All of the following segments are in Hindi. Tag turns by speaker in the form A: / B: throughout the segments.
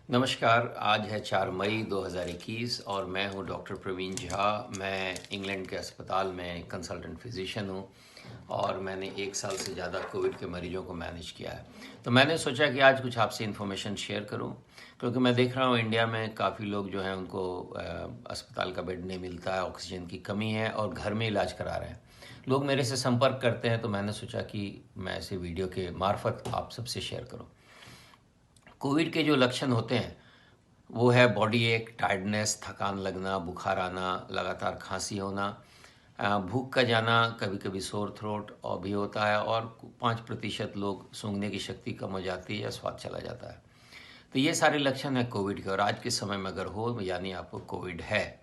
A: नमस्कार। आज है 4 मई 2021 और मैं हूं डॉक्टर प्रवीण झा। मैं इंग्लैंड के अस्पताल में कंसल्टेंट फिजिशियन हूं और मैंने 1 साल से ज़्यादा कोविड के मरीजों को मैनेज किया है। तो मैंने सोचा कि आज कुछ आपसे इन्फॉर्मेशन शेयर करूं, क्योंकि मैं देख रहा हूं इंडिया में काफ़ी लोग जो हैं उनको अस्पताल का बेड नहीं मिलता है, ऑक्सीजन की कमी है और घर में इलाज करा रहे हैं। लोग मेरे से संपर्क करते हैं, तो मैंने सोचा कि मैं ऐसे वीडियो के मार्फत आप सबसे शेयर करूँ। कोविड के जो लक्षण होते हैं वो है बॉडी एक, टायर्डनेस, थकान लगना, बुखार आना, लगातार खांसी होना, भूख का जाना, कभी कभी सोर थ्रोट और भी होता है और 5% लोग सूंघने की शक्ति कम हो जाती है या स्वाद चला जाता है। तो ये सारे लक्षण हैं कोविड के। और आज के समय में अगर हो यानी आपको कोविड है,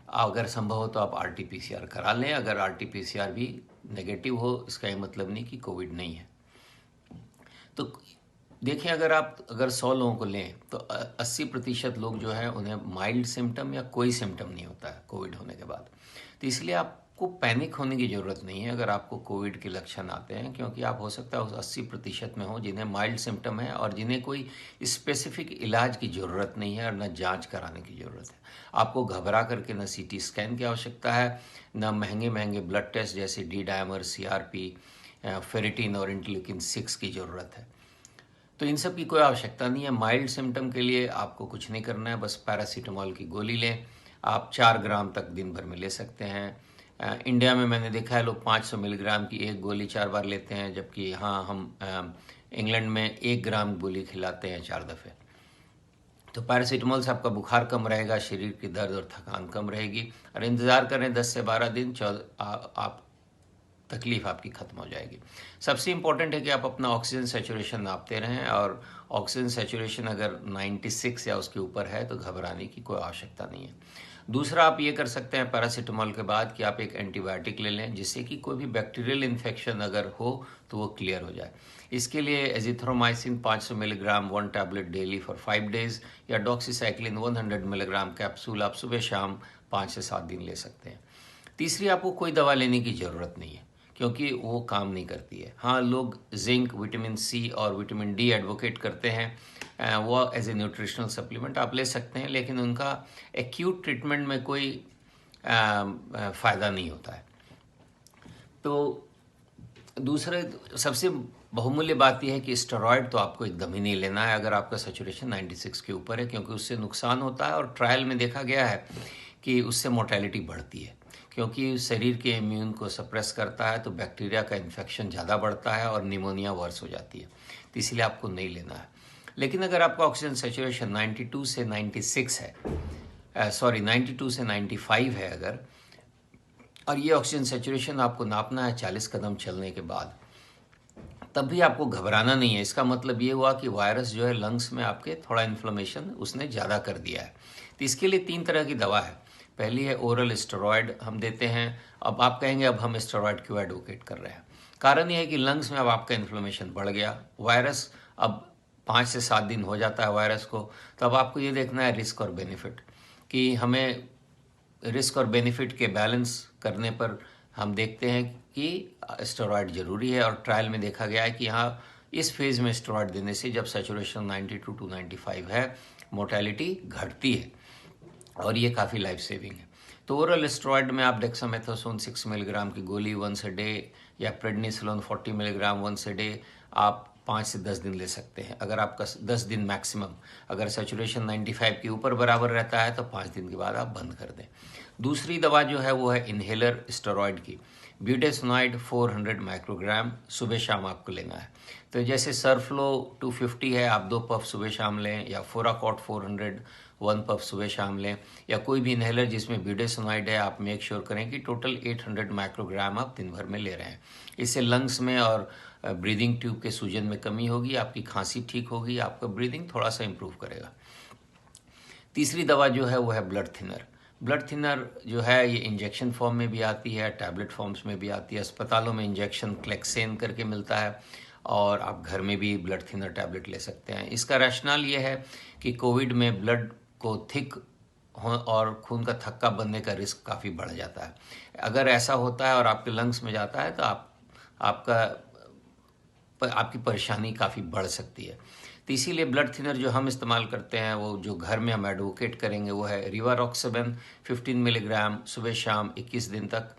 A: अगर संभव हो तो आप RT-PCR करा लें। अगर RT-PCR भी नेगेटिव हो इसका ये मतलब नहीं कि कोविड नहीं है। तो देखिए, अगर 100 लोगों को लें तो 80% लोग जो है उन्हें माइल्ड सिम्टम या कोई सिम्टम नहीं होता है कोविड होने के बाद। तो इसलिए आपको पैनिक होने की ज़रूरत नहीं है अगर आपको कोविड के लक्षण आते हैं, क्योंकि आप हो सकता है उस 80% में हो जिन्हें माइल्ड सिम्टम है और जिन्हें कोई स्पेसिफिक इलाज की ज़रूरत नहीं है और न जांच कराने की ज़रूरत है। आपको घबरा करके न CT स्कैन की आवश्यकता है, न महंगे महंगे ब्लड टेस्ट जैसे D-डायमर, CRP, फेरिटिन और इंटरल्यूकिन-6 की ज़रूरत है। तो इन सब की कोई आवश्यकता नहीं है। माइल्ड सिम्टम के लिए आपको कुछ नहीं करना है, बस पैरासीटामोल की गोली लें। आप 4 ग्राम तक दिन भर में ले सकते हैं। इंडिया में मैंने देखा है लोग 500 मिलीग्राम की एक गोली 4 बार लेते हैं, जबकि यहाँ हम इंग्लैंड में 1 ग्राम गोली खिलाते हैं 4 दफ़े। तो पैरासीटामोल से आपका बुखार कम रहेगा, शरीर की दर्द और थकान कम रहेगी और इंतज़ार करें 10 से 12 दिन, आप तकलीफ आपकी ख़त्म हो जाएगी। सबसे इम्पॉर्टेंट है कि आप अपना ऑक्सीजन सैचुरेशन नापते रहें और ऑक्सीजन सैचुरेशन अगर 96 या उसके ऊपर है तो घबराने की कोई आवश्यकता नहीं है। दूसरा, आप ये कर सकते हैं पैरासीटामोल के बाद कि आप एक एंटीबायोटिक ले लें, जिससे कि कोई भी बैक्टीरियल इन्फेक्शन अगर हो तो वो क्लियर हो जाए। इसके लिए azithromycin 500 milligram 1 tablet daily for 5 days या डॉक्सीसाइक्लिन 100 मिलीग्राम कैप्सूल आप सुबह शाम 5 से 7 दिन ले सकते हैं। तीसरी, आपको कोई दवा लेने की ज़रूरत नहीं है, क्योंकि वो काम नहीं करती है। हाँ, लोग जिंक, विटामिन C और विटामिन D एडवोकेट करते हैं, वो एज ए न्यूट्रिशनल सप्लीमेंट आप ले सकते हैं, लेकिन उनका एक्यूट ट्रीटमेंट में कोई फ़ायदा नहीं होता है। तो दूसरे सबसे बहुमूल्य बात यह है कि स्टेरॉयड तो आपको एकदम ही नहीं लेना है अगर आपका सैचुरेशन 96 के ऊपर है, क्योंकि उससे नुकसान होता है और ट्रायल में देखा गया है कि उससे मोर्टेलिटी बढ़ती है, क्योंकि शरीर के इम्यून को सप्रेस करता है, तो बैक्टीरिया का इन्फेक्शन ज़्यादा बढ़ता है और निमोनिया वर्स हो जाती है। तो इसलिए आपको नहीं लेना है। लेकिन अगर आपका ऑक्सीजन सैचुरेशन 92 से 96 है, 92 से 95 है अगर, और ये ऑक्सीजन सैचुरेशन आपको नापना है 40 कदम चलने के बाद, तब भी आपको घबराना नहीं है। इसका मतलब ये हुआ कि वायरस जो है लंग्स में आपके थोड़ा इन्फ्लेमेशन उसने ज़्यादा कर दिया है। तो इसके लिए 3 तरह की दवा है। पहली है ओरल स्टेरॉयड हम देते हैं। अब आप कहेंगे अब हम स्टेरॉयड क्यों एडवोकेट कर रहे हैं? कारण ये है कि लंग्स में अब आपका इन्फ्लेमेशन बढ़ गया, वायरस अब 5 से 7 दिन हो जाता है वायरस को। तो अब आपको ये देखना है रिस्क और बेनिफिट, कि हमें रिस्क और बेनिफिट के बैलेंस करने पर हम देखते हैं कि स्टेरॉयड ज़रूरी है। और ट्रायल में देखा गया है कि हाँ, इस फेज़ में स्टेरॉयड देने से जब सैचुरेशन 92 टू 95 है, मोर्टेलिटी घटती है और ये काफ़ी लाइफ सेविंग है। तो ओरल स्टेरॉयड में आप डेक्सामेथासोन 6 मिलीग्राम की गोली वंस अ डे या prednisolone 40 milligram once a day आप 5 से 10 दिन ले सकते हैं। अगर आपका 10 दिन मैक्सिमम, अगर सैचुरेशन 95 के ऊपर बराबर रहता है तो 5 दिन के बाद आप बंद कर दें। दूसरी दवा जो है वो है इन्हेलर स्टेरॉयड की, ब्यूटेसोनाइड 400 माइक्रोग्राम सुबह शाम आपको लेना है। तो जैसे सरफ्लो 250 है, आप 2 पफ सुबह शाम लें, या फोराकॉट 400 1 पफ सुबह शाम लें, या कोई भी इन्हेलर जिसमें ब्यूटेसोनाइड है, आप मेक श्योर करें कि टोटल 800 माइक्रोग्राम आप दिन भर में ले रहे हैं। इससे लंग्स में और ब्रीदिंग ट्यूब के सूजन में कमी होगी, आपकी खांसी ठीक होगी, आपका ब्रीदिंग थोड़ा सा इम्प्रूव करेगा। तीसरी दवा जो है वो है ब्लड थिनर। ब्लड थिनर जो है ये इंजेक्शन फॉर्म में भी आती है, टैबलेट फॉर्म्स में भी आती है। अस्पतालों में इंजेक्शन क्लेक्सेन करके मिलता है और आप घर में भी ब्लड थिनर टैबलेट ले सकते हैं। इसका रैशनल ये है कि कोविड में ब्लड को थिक और खून का थक्का बनने का रिस्क काफ़ी बढ़ जाता है। अगर ऐसा होता है और आपके लंग्स में जाता है तो आपकी परेशानी काफ़ी बढ़ सकती है। तो इसीलिए ब्लड थिनर जो हम इस्तेमाल करते हैं, वो जो घर में हम एडवोकेट करेंगे, वो है रिवारोक्सेबन 15 मिलीग्राम सुबह शाम 21 दिन तक,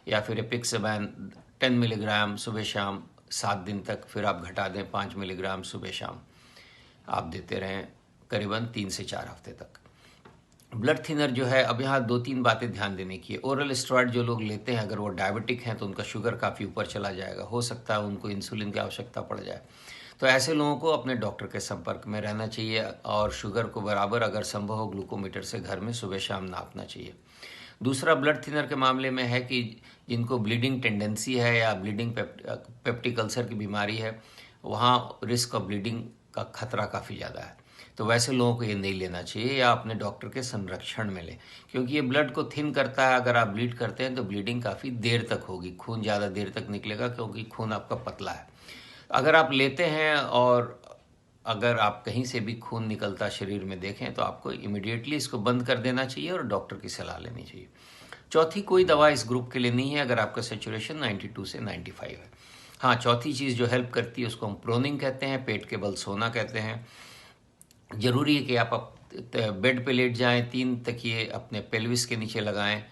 A: या फिर एपिक्सेबैन 10 मिलीग्राम सुबह शाम 7 दिन तक, फिर आप घटा दें 5 मिलीग्राम सुबह शाम आप देते रहें करीबन 3 से 4 हफ्ते तक। ब्लड थिनर जो है, अब यहाँ 2-3 बातें ध्यान देने की है। ओरल स्टेरॉइड जो लोग लेते हैं, अगर वो डायबिटिक हैं तो उनका शुगर काफ़ी ऊपर चला जाएगा, हो सकता है उनको इंसुलिन की आवश्यकता पड़ जाए। तो ऐसे लोगों को अपने डॉक्टर के संपर्क में रहना चाहिए और शुगर को बराबर अगर संभव हो ग्लूकोमीटर से घर में सुबह शाम नापना चाहिए। दूसरा ब्लड थिनर के मामले में है कि जिनको ब्लीडिंग टेंडेंसी है या ब्लीडिंग पेप्टिक अल्सर की बीमारी है, वहाँ रिस्क ऑफ ब्लीडिंग का खतरा काफ़ी ज़्यादा है, तो वैसे लोगों को ये नहीं लेना चाहिए या अपने डॉक्टर के संरक्षण में लें, क्योंकि ये ब्लड को थिन करता है। अगर आप ब्लीड करते हैं तो ब्लीडिंग काफ़ी देर तक होगी, खून ज़्यादा देर तक निकलेगा क्योंकि खून आपका पतला है। अगर आप लेते हैं और अगर आप कहीं से भी खून निकलता शरीर में देखें तो आपको इमिडिएटली इसको बंद कर देना चाहिए और डॉक्टर की सलाह लेनी चाहिए। चौथी, कोई दवा इस ग्रुप के लिए नहीं है अगर आपका सेचुरेशन 92 से 95 है। हाँ, चौथी चीज़ जो हेल्प करती है उसको हम प्रोनिंग कहते हैं, पेट के बल सोना कहते हैं। ज़रूरी है कि आप बेड पे लेट जाएं, 3 तकिए अपने पेल्विस के नीचे लगाएं,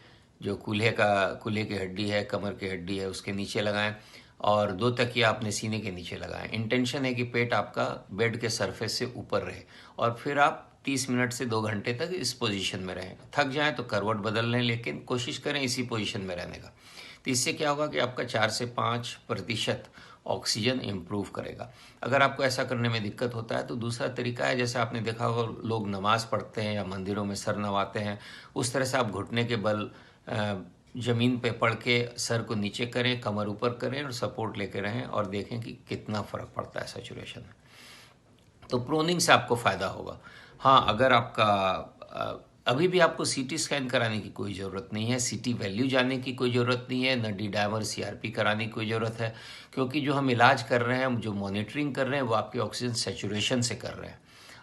A: जो कूल्हे की हड्डी है, कमर की हड्डी है, उसके नीचे लगाएं, और 2 तकिए अपने सीने के नीचे लगाएं। इंटेंशन है कि पेट आपका बेड के सरफेस से ऊपर रहे, और फिर आप 30 मिनट से 2 घंटे तक इस पोजीशन में रहें। थक जाएं तो करवट बदल लें, लेकिन कोशिश करें इसी पोजीशन में रहने का। तो इससे क्या होगा कि आपका 4 से 5% ऑक्सीजन इम्प्रूव करेगा। अगर आपको ऐसा करने में दिक्कत होता है तो दूसरा तरीका है, जैसे आपने देखा होगा लोग नमाज पढ़ते हैं या मंदिरों में सर नवाते हैं, उस तरह से आप घुटने के बल ज़मीन पे पड़ के सर को नीचे करें, कमर ऊपर करें और सपोर्ट लेके रहें और देखें कि कितना फ़र्क पड़ता है सैचुरेशन में। तो प्रोनिंग से आपको फ़ायदा होगा। हाँ, अगर आपका अभी भी आपको सीटी स्कैन कराने की कोई ज़रूरत नहीं है, सीटी वैल्यू जानने की कोई ज़रूरत नहीं है, न डी डायमर सीआरपी कराने की कोई ज़रूरत है, क्योंकि जो हम इलाज कर रहे हैं, जो मॉनिटरिंग कर रहे हैं, वो आपके ऑक्सीजन सैचुरेशन से कर रहे हैं,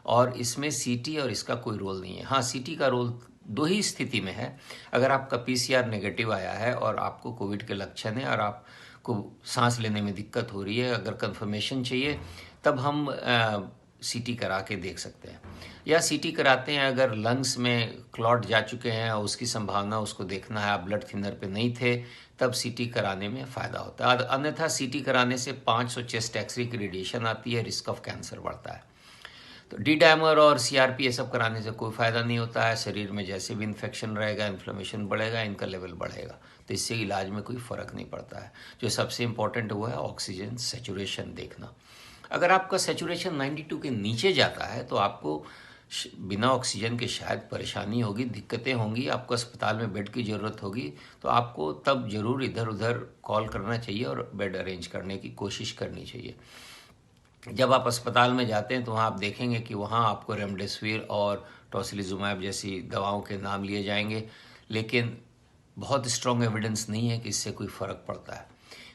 A: और इसमें सीटी और इसका कोई रोल नहीं है। हाँ, सीटी का रोल 2 ही स्थिति में है। अगर आपका पीसीआर नेगेटिव आया है और आपको कोविड के लक्षण है और आपको सांस लेने में दिक्कत हो रही है, अगर कंफर्मेशन चाहिए तब हम सीटी करा के देख सकते हैं, या सीटी कराते हैं अगर लंग्स में क्लॉट जा चुके हैं और उसकी संभावना उसको देखना है, आप ब्लड थिनर पे नहीं थे, तब सीटी कराने में फ़ायदा होता है। अन्यथा सीटी कराने से 500 चेस्ट एक्सरे की रेडिएशन आती है, रिस्क ऑफ कैंसर बढ़ता है। तो डी डायमर और सीआरपी ये सब कराने से कोई फ़ायदा नहीं होता है। शरीर में जैसे भी इन्फेक्शन रहेगा, इन्फ्लेमेशन बढ़ेगा, इनका लेवल बढ़ेगा, तो इससे इलाज में कोई फ़र्क नहीं पड़ता है। जो सबसे इम्पोर्टेंट वो है ऑक्सीजन सैचुरेशन देखना। अगर आपका सैचुरेशन 92 के नीचे जाता है तो आपको बिना ऑक्सीजन के शायद परेशानी होगी, दिक्कतें होंगी, आपको अस्पताल में बेड की ज़रूरत होगी, तो आपको तब ज़रूर इधर उधर कॉल करना चाहिए और बेड अरेंज करने की कोशिश करनी चाहिए। जब आप अस्पताल में जाते हैं तो वहाँ आप देखेंगे कि वहाँ आपको रेमडेसिविर और टोसिलिजुमैब जैसी दवाओं के नाम लिए जाएंगे, लेकिन बहुत स्ट्रॉन्ग एविडेंस नहीं है कि इससे कोई फ़र्क पड़ता है।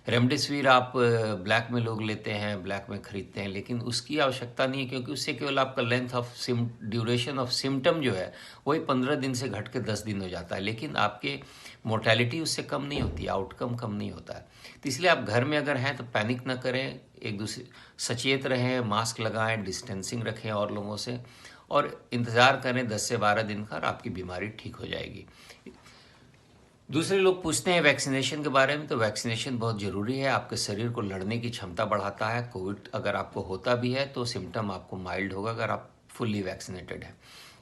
A: रेमडेसिविर आप ब्लैक में लोग लेते हैं, ब्लैक में ख़रीदते हैं, लेकिन उसकी आवश्यकता नहीं है, क्योंकि उससे केवल आपका length of duration of symptom जो है वही 15 दिन से घट के 10 दिन हो जाता है, लेकिन आपके मोर्टेलिटी उससे कम नहीं होती, आउटकम कम नहीं होता है। तो इसलिए आप घर में अगर हैं तो पैनिक ना करें, एक दूसरे सचेत रहें, मास्क लगाएं, डिस्टेंसिंग रखें और लोगों से, और इंतज़ार करें 10 से 12 दिन का और आपकी बीमारी ठीक हो जाएगी। दूसरे लोग पूछते हैं वैक्सीनेशन के बारे में, तो वैक्सीनेशन बहुत ज़रूरी है, आपके शरीर को लड़ने की क्षमता बढ़ाता है। कोविड अगर आपको होता भी है तो सिम्टम आपको माइल्ड होगा अगर आप फुल्ली वैक्सीनेटेड हैं।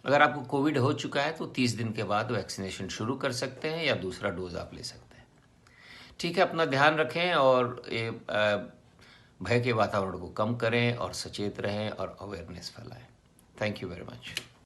A: अगर आपको कोविड हो चुका है तो 30 दिन के बाद वैक्सीनेशन शुरू कर सकते हैं या दूसरा डोज आप ले सकते हैं। ठीक है, अपना ध्यान रखें और भय के वातावरण को कम करें और सचेत रहें और अवेयरनेस फैलाएं। Thank you very much.